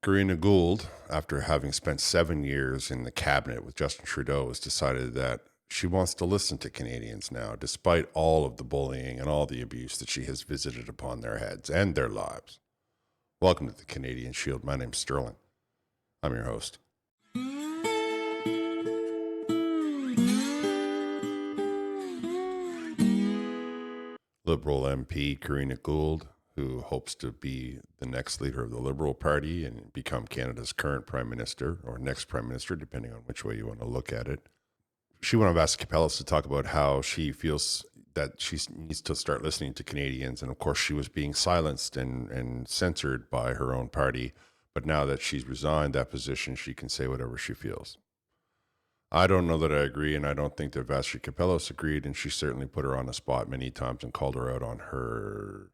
Karina Gould, after having spent 7 years in the cabinet with Justin Trudeau, has decided that she wants to listen to Canadians now, despite all of the bullying and all the abuse that she has visited upon their heads and their lives. Welcome to the Canadian Shield. My name's Sterling. I'm your host. Liberal MP Karina Gould, who hopes to be the next leader of the Liberal Party and become Canada's current Prime Minister or next Prime Minister, depending on which way you want to look at it. She went on Vasa Capellas to talk about how she feels that she needs to start listening to Canadians. And of course, she was being silenced and censored by her own party. But now that she's resigned that position, she can say whatever she feels. I don't know that I agree, and I don't think that Vasa Capellas agreed, and she certainly put her on the spot many times and called her out on her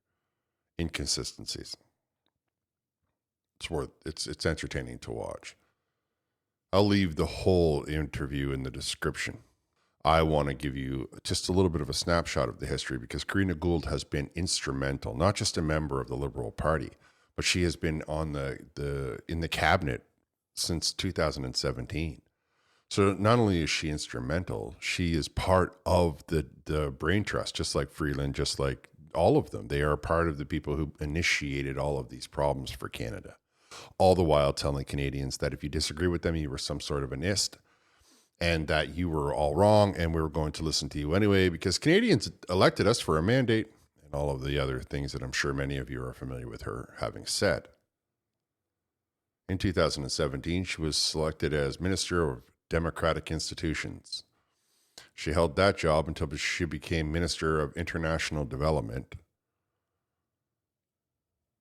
inconsistencies. It's entertaining to watch. I'll leave the whole interview in the description. I want to give you just a little bit of a snapshot of the history because Karina Gould has been instrumental, not just a member of the Liberal Party, but she has been on in the cabinet since 2017. So not only is she instrumental, she is part of the brain trust, just like Freeland, just like all of them. They are part of the people who initiated all of these problems for Canada. All the while telling Canadians that if you disagree with them, you were some sort of an ist and that you were all wrong and we were going to listen to you anyway because Canadians elected us for a mandate and all of the other things that I'm sure many of you are familiar with her having said. In 2017, she was selected as Minister of Democratic Institutions. She held that job until she became Minister of International Development.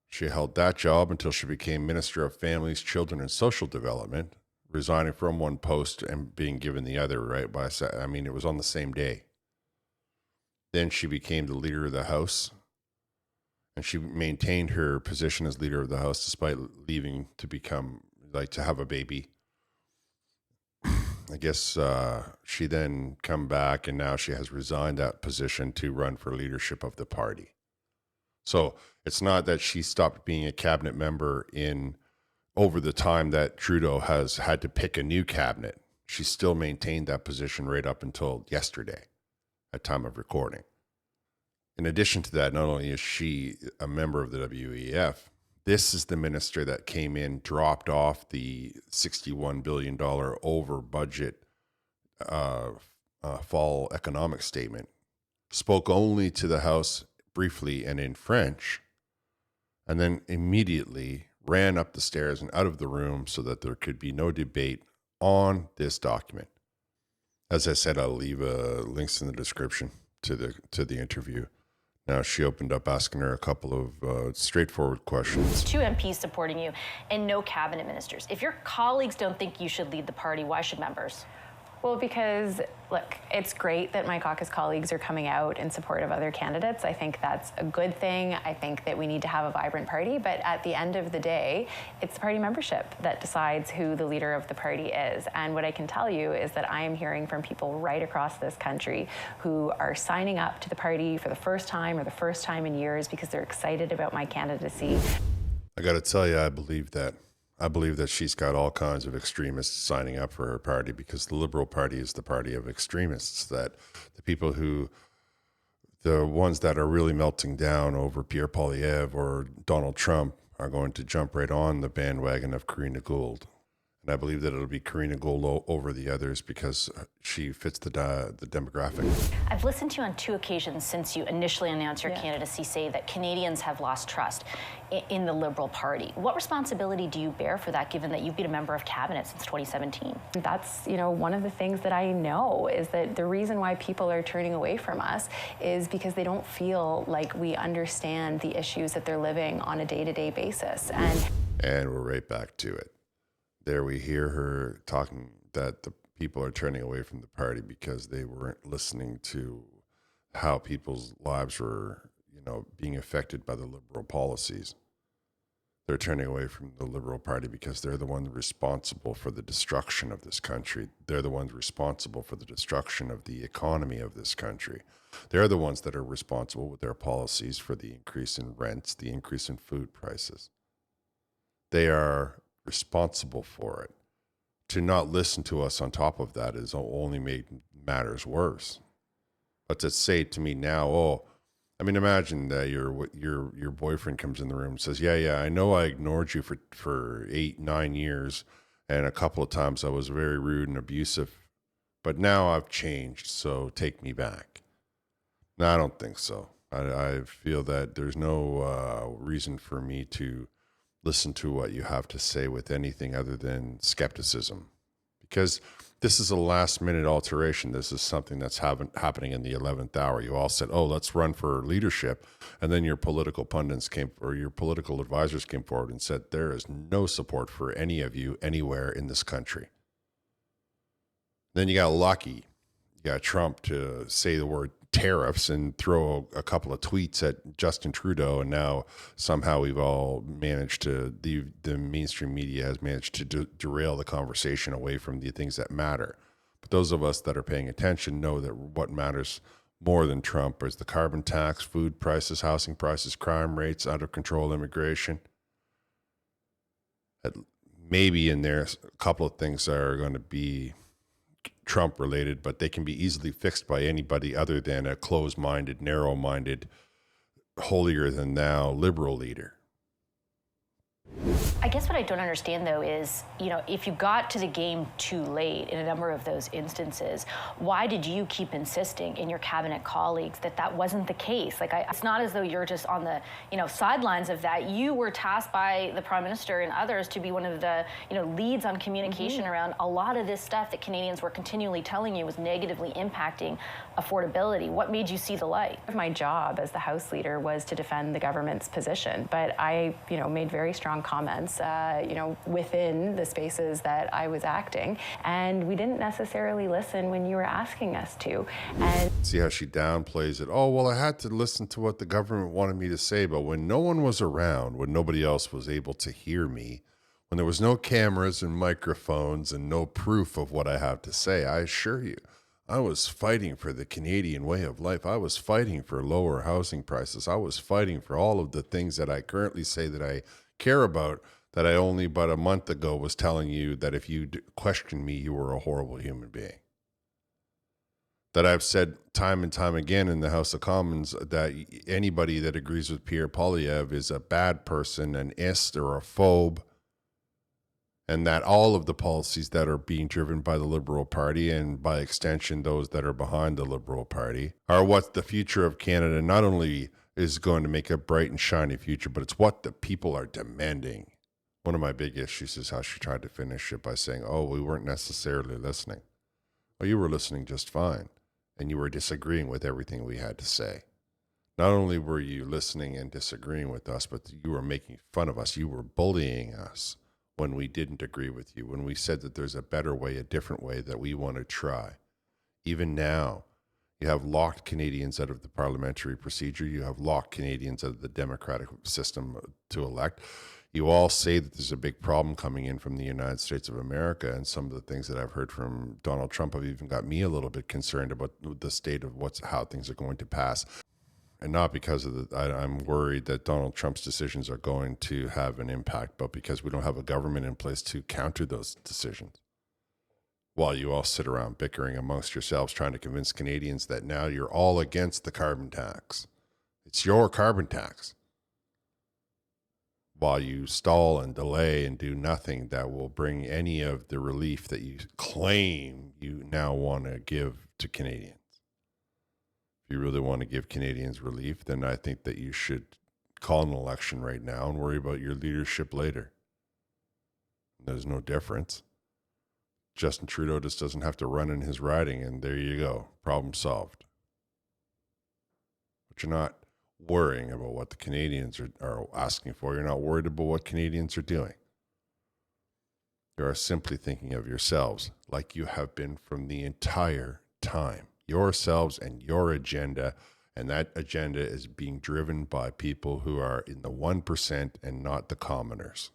She held that job until she became Minister of Families, Children, and Social Development, resigning from one post and being given the other, right? It was on the same day. Then she became the Leader of the House, and she maintained her position as Leader of the House despite leaving to have a baby. I guess she then come back, and now she has resigned that position to run for leadership of the party. So it's not that she stopped being a cabinet member over the time that Trudeau has had to pick a new cabinet. She still maintained that position right up until yesterday at time of recording. In addition to that, not only is she a member of the WEF, this is the minister that came in, dropped off the $61 billion over budget fall economic statement, spoke only to the House briefly and in French, and then immediately ran up the stairs and out of the room so that there could be no debate on this document. As I said, I'll leave links in the description to the interview. Now, she opened up asking her a couple of straightforward questions. 2 MPs supporting you and no cabinet ministers. If your colleagues don't think you should lead the party, why should members? Well, because, look, it's great that my caucus colleagues are coming out in support of other candidates. I think that's a good thing. I think that we need to have a vibrant party. But at the end of the day, it's the party membership that decides who the leader of the party is. And what I can tell you is that I am hearing from people right across this country who are signing up to the party for the first time or the first time in years because they're excited about my candidacy. I got to tell you, I believe that. I believe that she's got all kinds of extremists signing up for her party because the Liberal Party is the party of extremists, that the ones that are really melting down over Pierre Poilievre or Donald Trump are going to jump right on the bandwagon of Karina Gould. And I believe that it'll be Karina Gould over the others because she fits the demographic. I've listened to you on 2 occasions since you initially announced your candidacy say that Canadians have lost trust in the Liberal Party. What responsibility do you bear for that, given that you've been a member of cabinet since 2017? That's, one of the things that I know is that the reason why people are turning away from us is because they don't feel like we understand the issues that they're living on a day-to-day basis. And we're right back to it. There we hear her talking that the people are turning away from the party because they weren't listening to how people's lives were, being affected by the Liberal policies. They're turning away from the Liberal Party because they're the ones responsible for the destruction of this country. They're the ones responsible for the destruction of the economy of this country. They're the ones that are responsible with their policies for the increase in rents, the increase in food prices. They are responsible for it. To not listen to us on top of that is only made matters worse. But to say to me now, oh, I mean, imagine that your boyfriend comes in the room and says, yeah, I know I ignored you for 8-9 years, and a couple of times I was very rude and abusive, but now I've changed, so take me back. No, I don't think so. I feel that there's no reason for me to listen to what you have to say with anything other than skepticism, because this is a last minute alteration. This is something that's happening in the 11th hour. You all said, oh, let's run for leadership. And then your political pundits your political advisors came forward and said, there is no support for any of you anywhere in this country. Then you got lucky. You got Trump to say the word tariffs and throw a couple of tweets at Justin Trudeau, and now somehow we've all managed to, the mainstream media has managed to derail the conversation away from the things that matter. But those of us that are paying attention know that what matters more than Trump is the carbon tax, food prices, housing prices, crime rates, out of control immigration. Maybe in there, a couple of things that are going to be Trump related, but they can be easily fixed by anybody other than a closed-minded, narrow-minded, holier than thou liberal leader. I guess what I don't understand, though, is, if you got to the game too late in a number of those instances, why did you keep insisting in your cabinet colleagues that wasn't the case? Like, it's not as though you're just on the, sidelines of that. You were tasked by the Prime Minister and others to be one of the, leads on communication around a lot of this stuff that Canadians were continually telling you was negatively impacting affordability. What made you see the light? My job as the House Leader was to defend the government's position, but I, made very strong comments, within the spaces that I was acting, and we didn't necessarily listen when you were asking us to. And see how she downplays it. Oh, well, I had to listen to what the government wanted me to say, but when no one was around, when nobody else was able to hear me, when there was no cameras and microphones and no proof of what I have to say, I assure you, I was fighting for the Canadian way of life. I was fighting for lower housing prices. I was fighting for all of the things that I currently say that I care about, that I only about a month ago was telling you that if you questioned me, you were a horrible human being. That I've said time and time again in the House of Commons that anybody that agrees with Pierre Poilievre is a bad person, an ist or a phobe, and that all of the policies that are being driven by the Liberal Party, and by extension those that are behind the Liberal Party, are what the future of Canada not only is going to make a bright and shiny future, but it's what the people are demanding. One of my big issues is how she tried to finish it by saying, oh, we weren't necessarily listening. Well, you were listening just fine, and you were disagreeing with everything we had to say. Not only were you listening and disagreeing with us, but you were making fun of us. You were bullying us when we didn't agree with you, when we said that there's a better way, a different way that we want to try. Even now, you have locked Canadians out of the parliamentary procedure. You have locked Canadians out of the democratic system to elect. You all say that there's a big problem coming in from the United States of America, and some of the things that I've heard from Donald Trump have even got me a little bit concerned about the state of how things are going to pass. And not because of I'm worried that Donald Trump's decisions are going to have an impact, but because we don't have a government in place to counter those decisions. While you all sit around bickering amongst yourselves, trying to convince Canadians that now you're all against the carbon tax. It's your carbon tax. While you stall and delay and do nothing that will bring any of the relief that you claim you now want to give to Canadians. If you really want to give Canadians relief, then I think that you should call an election right now and worry about your leadership later. There's no difference. Justin Trudeau just doesn't have to run in his riding, and there you go. Problem solved. But you're not worrying about what the Canadians are asking for. You're not worried about what Canadians are doing. You are simply thinking of yourselves like you have been from the entire time. Yourselves and your agenda, and that agenda is being driven by people who are in the 1% and not the commoners.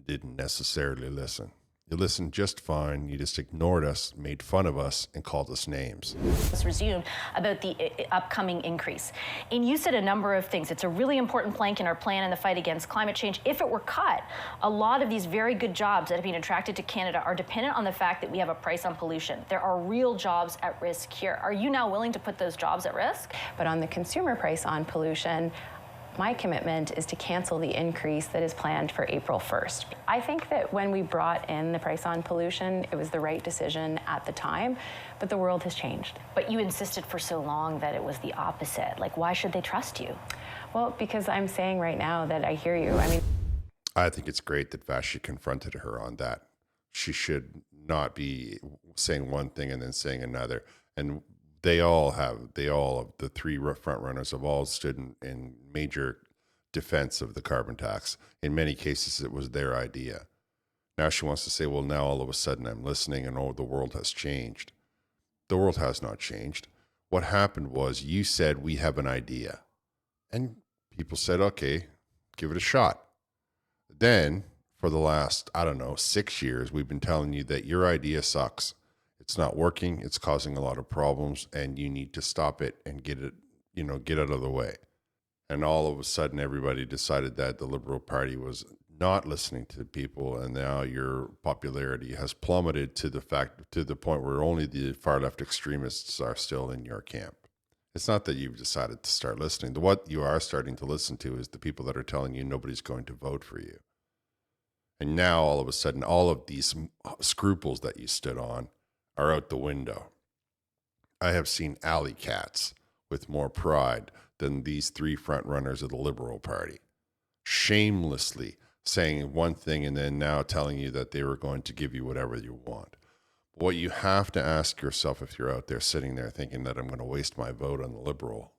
Didn't necessarily listen. You listened just fine. You just ignored us, made fun of us, and called us names. Was resumed about the upcoming increase. And you said a number of things. It's a really important plank in our plan in the fight against climate change. If it were cut, a lot of these very good jobs that have been attracted to Canada are dependent on the fact that we have a price on pollution. There are real jobs at risk here. Are you now willing to put those jobs at risk? But on the consumer price on pollution, my commitment is to cancel the increase that is planned for April 1st. I think that when we brought in the price on pollution, it was the right decision at the time, but the world has changed. But you insisted for so long that it was the opposite. Like, why should they trust you? Well, because I'm saying right now that I hear you. I think it's great that Vashi confronted her on that. She should not be saying one thing and then saying another. And they all of the three front runners have all stood in major defense of the carbon tax. In many cases, it was their idea. Now she wants to say, well, now all of a sudden I'm listening and the world has changed. The world has not changed. What happened was you said, we have an idea. And people said, okay, give it a shot. Then for the last, 6 years, we've been telling you that your idea sucks. It's not working. It's causing a lot of problems, and you need to stop it and get out of the way. And all of a sudden, everybody decided that the Liberal Party was not listening to people, and now your popularity has plummeted to the point where only the far left extremists are still in your camp. It's not that you've decided to start listening. What you are starting to listen to is the people that are telling you nobody's going to vote for you. And now all of a sudden, all of these scruples that you stood on are out the window. I have seen alley cats with more pride than these three front runners of the Liberal Party, shamelessly saying one thing and then now telling you that they were going to give you whatever you want. What you have to ask yourself if you're out there sitting there thinking that I'm going to waste my vote on the Liberal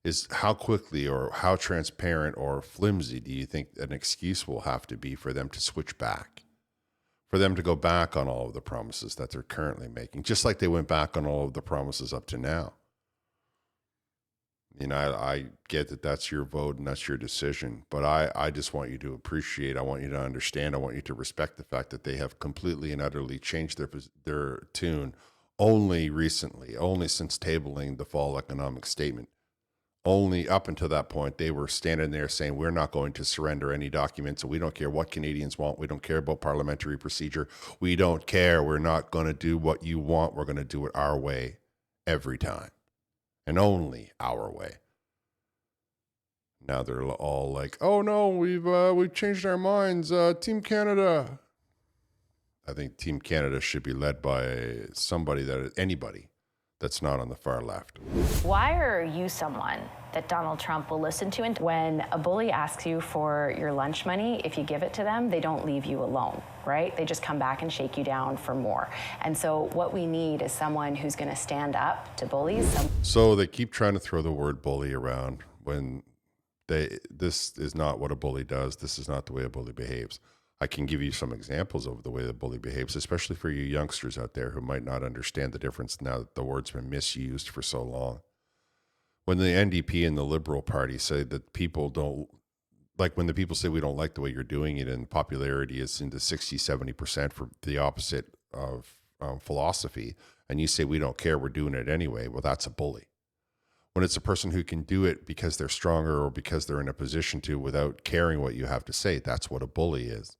is how quickly or how transparent or flimsy do you think an excuse will have to be for them to switch back? For them to go back on all of the promises that they're currently making, just like they went back on all of the promises up to now. I get that that's your vote and that's your decision, but I just want you to appreciate, I want you to understand, I want you to respect the fact that they have completely and utterly changed their tune only recently, only since tabling the fall economic statement. Only up until that point, they were standing there saying, we're not going to surrender any documents, and we don't care what Canadians want. We don't care about parliamentary procedure. We don't care. We're not going to do what you want. We're going to do it our way every time, and only our way. Now they're all like, oh, no, we've changed our minds. Team Canada. I think Team Canada should be led by anybody that's not on the far left. Why are you someone that Donald Trump will listen to? And When a bully asks you for your lunch money, if you give it to them, they don't leave you alone, right? They just come back and shake you down for more. And so what we need is someone who's going to stand up to bullies. So they keep trying to throw the word bully around when this is not what a bully does. This is not the way a bully behaves. I can give you some examples of the way the bully behaves, especially for you youngsters out there who might not understand the difference now that the word's been misused for so long. When the NDP and the Liberal Party say that people don't, like when the people say we don't like the way you're doing it and popularity is into 60, 70% for the opposite of philosophy, and you say we don't care, we're doing it anyway, well, that's a bully. When it's a person who can do it because they're stronger or because they're in a position to without caring what you have to say, that's what a bully is.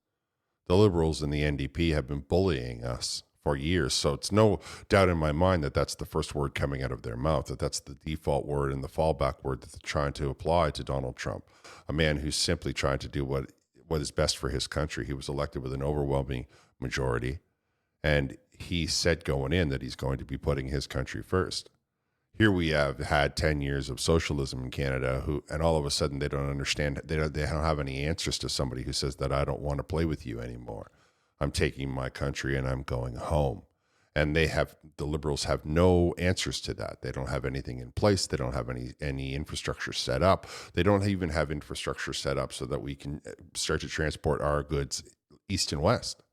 The Liberals and the NDP have been bullying us for years, so it's no doubt in my mind that that's the first word coming out of their mouth, that that's the default word and the fallback word that they're trying to apply to Donald Trump, a man who's simply trying to do what is best for his country. He was elected with an overwhelming majority, and he said going in that he's going to be putting his country first. Here we have had 10 years of socialism in Canada, and all of a sudden they don't understand. They don't have any answers to somebody who says that I don't want to play with you anymore. I'm taking my country and I'm going home. And the Liberals have no answers to that. They don't have anything in place. They don't have any infrastructure set up. They don't even have infrastructure set up so that we can start to transport our goods east and west.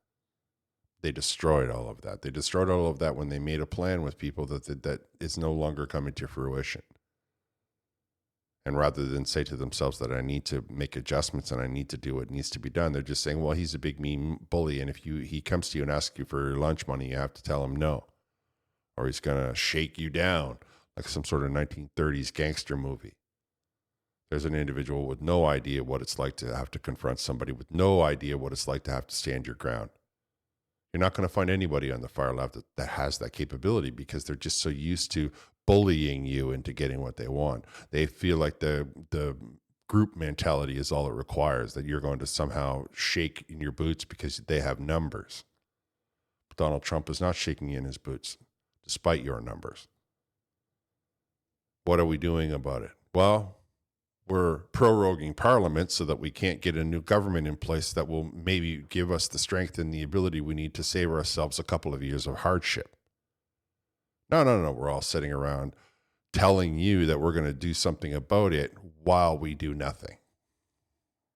They destroyed all of that. They destroyed all of that when they made a plan with people that is no longer coming to fruition. And rather than say to themselves that I need to make adjustments and I need to do what needs to be done, they're just saying, well, he's a big mean bully. And if he comes to you and asks you for your lunch money, you have to tell him no. Or he's going to shake you down like some sort of 1930s gangster movie. There's an individual with no idea what it's like to have to confront somebody, with no idea what it's like to have to stand your ground. You're not going to find anybody on the far left that has that capability, because they're just so used to bullying you into getting what they want. They feel like the group mentality is all it requires, that you're going to somehow shake in your boots because they have numbers. But Donald Trump is not shaking in his boots, despite your numbers. What are we doing about it? Well, we're proroguing Parliament so that we can't get a new government in place that will maybe give us the strength and the ability we need to save ourselves a couple of years of hardship. No. We're all sitting around telling you that we're going to do something about it while we do nothing.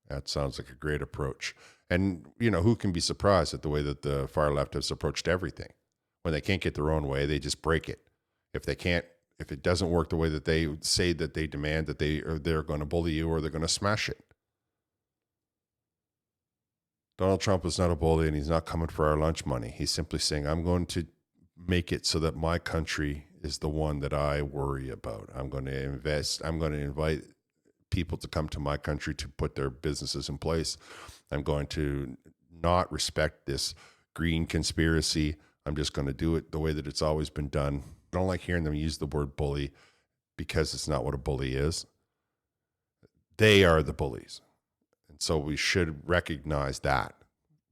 That sounds like a great approach. And, who can be surprised at the way that the far left has approached everything? When they can't get their own way, they just break it. If it doesn't work the way that they say that they demand, that they're going to bully you or they're going to smash it. Donald Trump is not a bully, and he's not coming for our lunch money. He's simply saying, I'm going to make it so that my country is the one that I worry about. I'm going to invest. I'm going to invite people to come to my country to put their businesses in place. I'm going to not respect this green conspiracy. I'm just going to do it the way that it's always been done. I don't like hearing them use the word bully, because it's not what a bully is. They are the bullies. And so we should recognize that.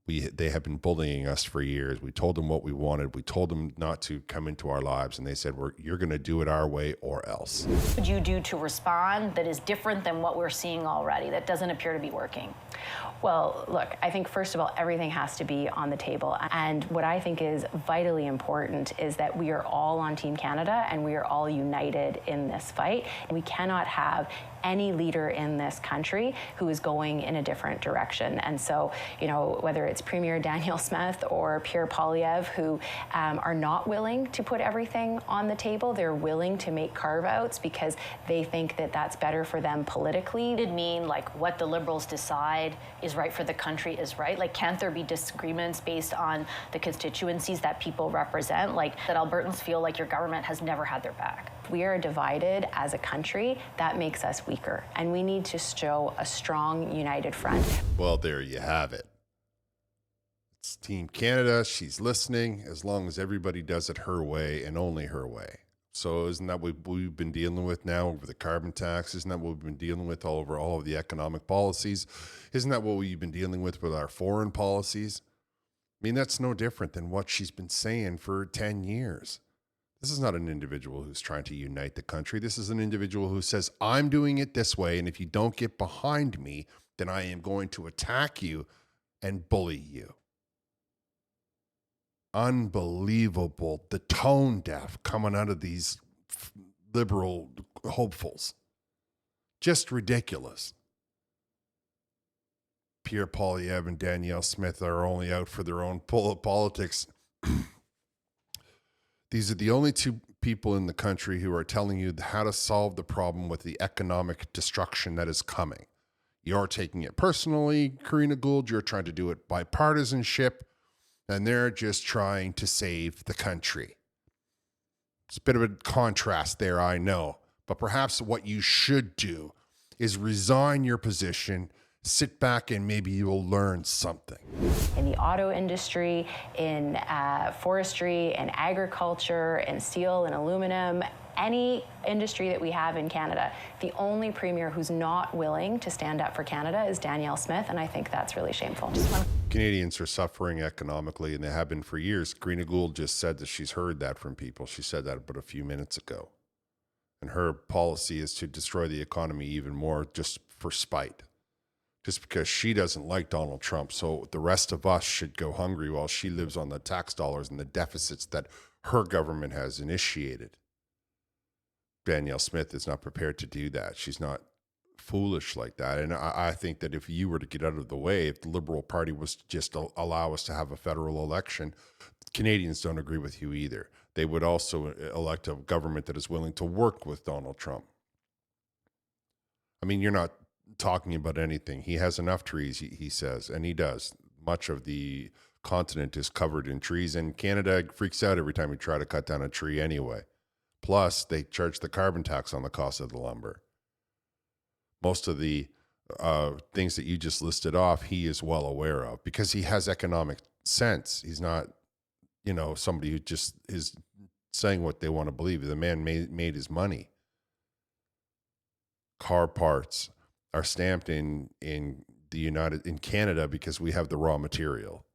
They have been bullying us for years. We told them what we wanted. We told them not to come into our lives, and they said, you're going to do it our way or else. What would you do to respond that is different than what we're seeing already, that doesn't appear to be working? Well, look, I think first of all, everything has to be on the table. And what I think is vitally important is that we are all on Team Canada and we are all united in this fight. And we cannot have any leader in this country who is going in a different direction. And so, whether it's Premier Danielle Smith or Pierre Poilievre, who are not willing to put everything on the table, they're willing to make carve-outs because they think that that's better for them politically. Did mean like what the Liberals decide is right for the country is right? Like, can't there be disagreements based on the constituencies that people represent? Like, that Albertans feel like your government has never had their back? We are divided as a country. That makes us weaker. And we need to show a strong, united front. Well, there you have it. It's Team Canada. She's listening, as long as everybody does it her way and only her way. So isn't that what we've been dealing with now over the carbon tax? Isn't that what we've been dealing with over all of the economic policies? Isn't that what we've been dealing with our foreign policies? I mean, that's no different than what she's been saying for 10 years. This is not an individual who's trying to unite the country. This is an individual who says, I'm doing it this way, and if you don't get behind me, then I am going to attack you and bully you. Unbelievable, the tone deaf coming out of these liberal hopefuls. Just ridiculous. Pierre Poilievre and Danielle Smith are only out for their own politics. These are the only two people in the country who are telling you how to solve the problem with the economic destruction that is coming. You're taking it personally, Karina Gould. You're trying to do it by partisanship. And they're just trying to save the country. It's a bit of a contrast there, I know. But perhaps what you should do is resign your position, sit back, and maybe you will learn something. In the auto industry, in forestry, and agriculture, and steel and aluminum, any industry that we have in Canada, the only premier who's not willing to stand up for Canada is Danielle Smith, and I think that's really shameful. Canadians are suffering economically, and they have been for years. Karina Gould just said that she's heard that from people. She said that about a few minutes ago. And her policy is to destroy the economy even more just for spite. Just because she doesn't like Donald Trump, so the rest of us should go hungry while she lives on the tax dollars and the deficits that her government has initiated. Danielle Smith is not prepared to do that. She's not foolish like that. And I think that if you were to get out of the way, if the Liberal Party was to just allow us to have a federal election, Canadians don't agree with you either. They would also elect a government that is willing to work with Donald Trump. I mean, you're not talking about anything. He has enough trees, he says, and he does. Much of the continent is covered in trees, and Canada freaks out every time we try to cut down a tree anyway. Plus, they charge the carbon tax on the cost of the lumber. Most of the things that you just listed off, he is well aware of because he has economic sense. He's not, somebody who just is saying what they want to believe. The man made his money. Car parts are stamped in Canada because we have the raw material.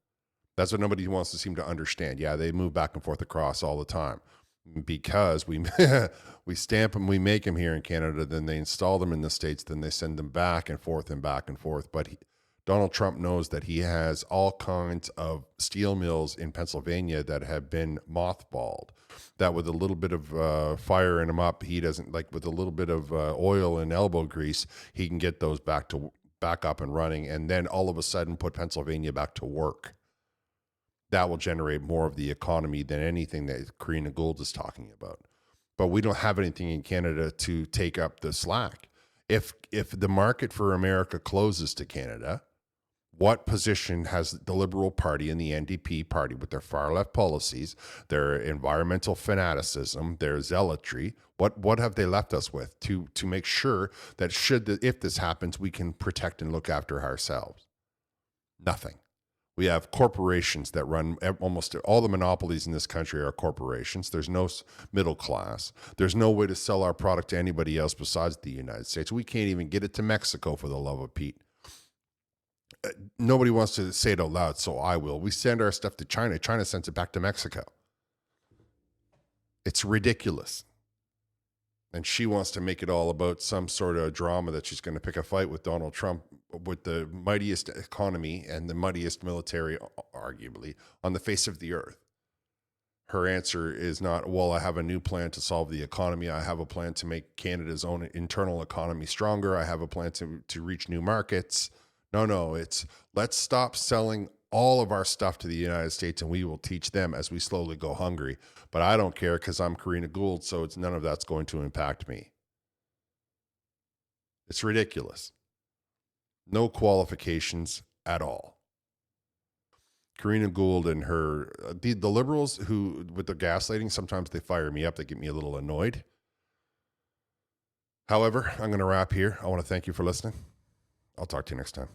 That's what nobody wants to seem to understand. Yeah, they move back and forth across all the time because we we stamp them, we make them here in Canada, then they install them in the States, then they send them back and forth and back and forth. But Donald Trump knows that he has all kinds of steel mills in Pennsylvania that have been mothballed. That with a little bit of fire in them up, he doesn't like with a little bit of oil and elbow grease, he can get those back up and running, and then all of a sudden put Pennsylvania back to work. That will generate more of the economy than anything that Karina Gould is talking about. But we don't have anything in Canada to take up the slack. If the market for America closes to Canada, what position has the Liberal Party and the NDP party with their far left policies, their environmental fanaticism, their zealotry? What have they left us with to make sure that if this happens, we can protect and look after ourselves? Nothing. We have corporations that run almost all the monopolies in this country are corporations. There's no middle class. There's no way to sell our product to anybody else besides the United States. We can't even get it to Mexico, for the love of Pete. Nobody wants to say it out loud, so I will. We send our stuff to China. China sends it back to Mexico. It's ridiculous. And she wants to make it all about some sort of drama that she's going to pick a fight with Donald Trump with the mightiest economy and the mightiest military, arguably, on the face of the earth. Her answer is not, well, I have a new plan to solve the economy. I have a plan to make Canada's own internal economy stronger. I have a plan to reach new markets. No, it's let's stop selling all of our stuff to the United States and we will teach them as we slowly go hungry. But I don't care because I'm Karina Gould, so none of that's going to impact me. It's ridiculous. No qualifications at all. Karina Gould and the liberals who, with the gaslighting, sometimes they fire me up. They get me a little annoyed. However, I'm going to wrap here. I want to thank you for listening. I'll talk to you next time.